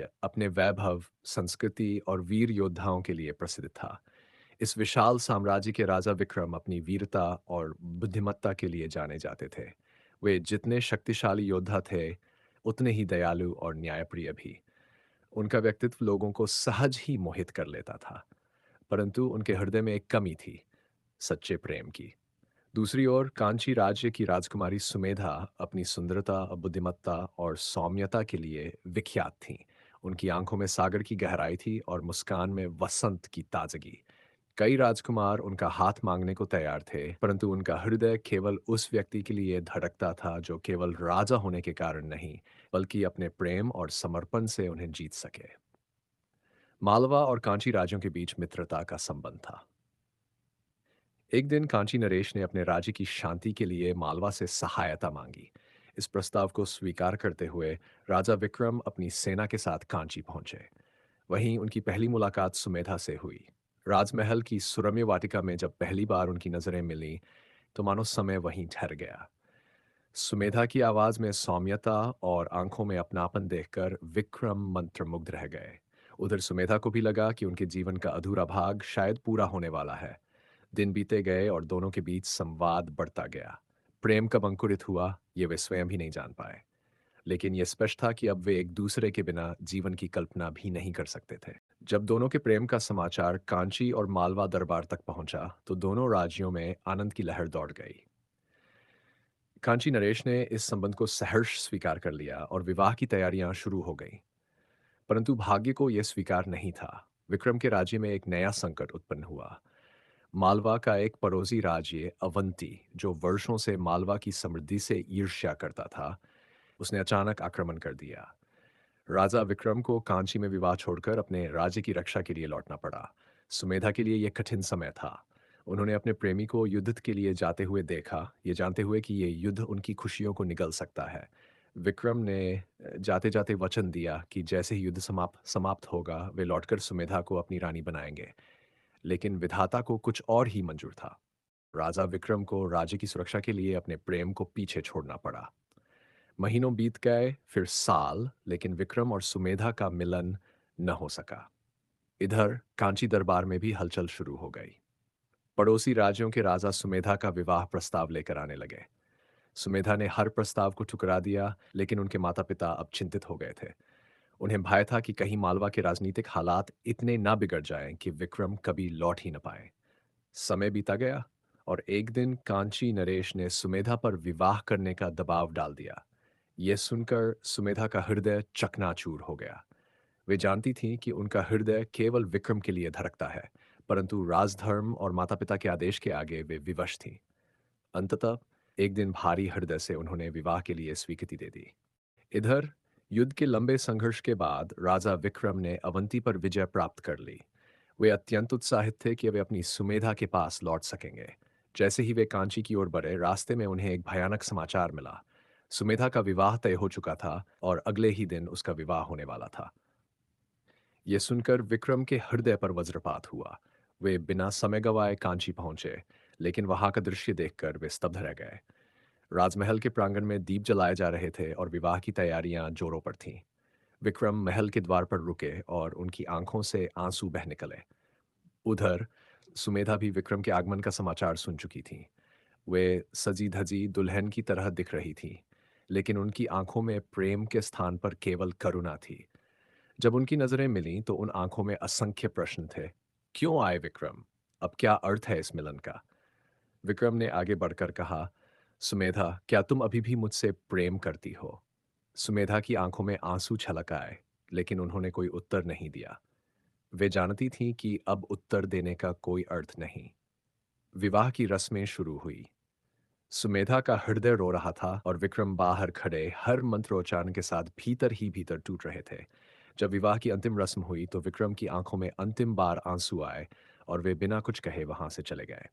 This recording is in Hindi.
अपने वैभव, संस्कृति और वीर योद्धाओं के लिए प्रसिद्ध था। इस विशाल साम्राज्य के राजा विक्रम अपनी वीरता और बुद्धिमत्ता के लिए जाने जाते थे। वे जितने शक्तिशाली योद्धा थे, उतने ही दयालु और न्यायप्रिय भी। उनका व्यक्तित्व लोगों को सहज ही मोहित कर लेता था, परंतु उनके हृदय में एक कमी थी, सच्चे प्रेम की। दूसरी ओर कांची राज्य की राजकुमारी सुमेधा अपनी सुंदरता, बुद्धिमत्ता और सौम्यता के लिए विख्यात थीं। उनकी आंखों में सागर की गहराई थी और मुस्कान में वसंत की ताजगी। कई राजकुमार उनका हाथ मांगने को तैयार थे, परंतु उनका हृदय केवल उस व्यक्ति के लिए धड़कता था जो केवल राजा होने के कारण नहीं, बल्कि अपने प्रेम और समर्पण से उन्हें जीत सके। मालवा और कांची राज्यों के बीच मित्रता का संबंध था। एक दिन कांची नरेश ने अपने राज्य की शांति के लिए मालवा से सहायता मांगी। इस प्रस्ताव को स्वीकार करते हुए राजा विक्रम अपनी सेना के साथ कांची पहुंचे। वहीं उनकी पहली मुलाकात सुमेधा से हुई। राजमहल की सुरम्य वाटिका में जब पहली बार उनकी नजरें मिली, तो मानो समय वहीं ठहर गया। सुमेधा की आवाज में सौम्यता और आंखों में अपनापन देखकर विक्रम मंत्रमुग्ध रह गए। उधर सुमेधा को भी लगा कि उनके जीवन का अधूरा भाग शायद पूरा होने वाला है। दिन बीते गए और दोनों के बीच संवाद बढ़ता गया। प्रेम कब अंकुरित हुआ, ये वे स्वयं भी नहीं जान पाए। लेकिन यह स्पष्ट था कि अब वे एक दूसरे के बिना जीवन की कल्पना भी नहीं कर सकते थे। जब दोनों के प्रेम का समाचार कांची और मालवा दरबार तक पहुंचा, तो दोनों राज्यों में आनंद की लहर दौड़ गई। कांची नरेश ने इस संबंध को सहर्ष स्वीकार कर लिया और विवाह की तैयारियां शुरू हो गईं। परंतु भाग्य को यह स्वीकार नहीं था। विक्रम के राज्य में एक नया संकट उत्पन्न हुआ। मालवा का एक पड़ोसी राज्य अवंती, जो वर्षों से मालवा की समृद्धि से ईर्ष्या करता था, उसने अचानक आक्रमण कर दिया। राजा विक्रम को कांची में विवाह छोड़कर अपने राज्य की रक्षा के लिए लौटना पड़ा। सुमेधा के लिए यह कठिन समय था। उन्होंने अपने प्रेमी को युद्ध के लिए जाते हुए देखा, ये जानते हुए कि ये युद्ध उनकी खुशियों को निगल सकता है। विक्रम ने जाते जाते वचन दिया कि जैसे ही युद्ध समाप्त समाप्त होगा, वे लौटकर सुमेधा को अपनी रानी बनाएंगे। लेकिन विधाता को कुछ और ही मंजूर था। राजा विक्रम को राज्य की सुरक्षा के लिए अपने प्रेम को पीछे छोड़ना पड़ा। महीनों बीत गए, फिर साल, लेकिन विक्रम और सुमेधा का मिलन न हो सका। इधर कांची दरबार में भी हलचल शुरू हो गई। पड़ोसी राज्यों के राजा सुमेधा का विवाह प्रस्ताव लेकर आने लगे। सुमेधा ने हर प्रस्ताव को ठुकरा दिया, लेकिन उनके माता पिता अब चिंतित हो गए थे। उन्हें भय था कि कहीं मालवा के राजनीतिक हालात इतने ना बिगड़ जाएं कि विक्रम कभी लौट ही न पाए। समय बीता गया और एक दिन कांची नरेश ने सुमेधा पर विवाह करने का दबाव डाल दिया। यह सुनकर सुमेधा का हृदय चकनाचूर हो गया। वे जानती थीं कि उनका हृदय केवल विक्रम के लिए धड़कता है, परंतु राजधर्म और माता-पिता के आदेश के आगे वे विवश थीं। अंततः एक दिन भारी हृदय से उन्होंने विवाह के लिए स्वीकृति दे दी। इधर युद्ध के लंबे संघर्ष के बाद राजा विक्रम ने अवंती पर विजय प्राप्त कर ली। वे अत्यंत उत्साहित थे कि वे अपनी सुमेधा के पास लौट सकेंगे। जैसे ही वे कांची की ओर बढ़े, रास्ते में उन्हें एक भयानक समाचार मिला। सुमेधा का विवाह तय हो चुका था और अगले ही दिन उसका विवाह होने वाला था। यह सुनकर विक्रम के हृदय पर वज्रपात हुआ। वे बिना समय गंवाए कांची पहुंचे, लेकिन वहां का दृश्य देखकर वे स्तब्ध रह गए। राजमहल के प्रांगण में दीप जलाए जा रहे थे और विवाह की तैयारियां जोरों पर थीं। विक्रम महल के द्वार पर रुके और उनकी आंखों से आंसू बह निकले। उधर सुमेधा भी विक्रम के आगमन का समाचार सुन चुकी थी। वे सजी धजी दुल्हन की तरह दिख रही थी, लेकिन उनकी आंखों में प्रेम के स्थान पर केवल करुणा थी। जब उनकी नजरें मिलीं तो उन आंखों में असंख्य प्रश्न थे। क्यों आए विक्रम? अब क्या अर्थ है इस मिलन का? विक्रम ने आगे बढ़कर कहा, सुमेधा, क्या तुम अभी भी मुझसे प्रेम करती हो? सुमेधा की आंखों में आंसू छलक आए, लेकिन उन्होंने कोई उत्तर नहीं दिया। वे जानती थीं कि अब उत्तर देने का कोई अर्थ नहीं। विवाह की रस्में शुरू हुई। सुमेधा का हृदय रो रहा था और विक्रम बाहर खड़े हर मंत्रोच्चारण के साथ भीतर ही भीतर टूट रहे थे। जब विवाह की अंतिम रस्म हुई तो विक्रम की आंखों में अंतिम बार आंसू आए और वे बिना कुछ कहे वहां से चले गए।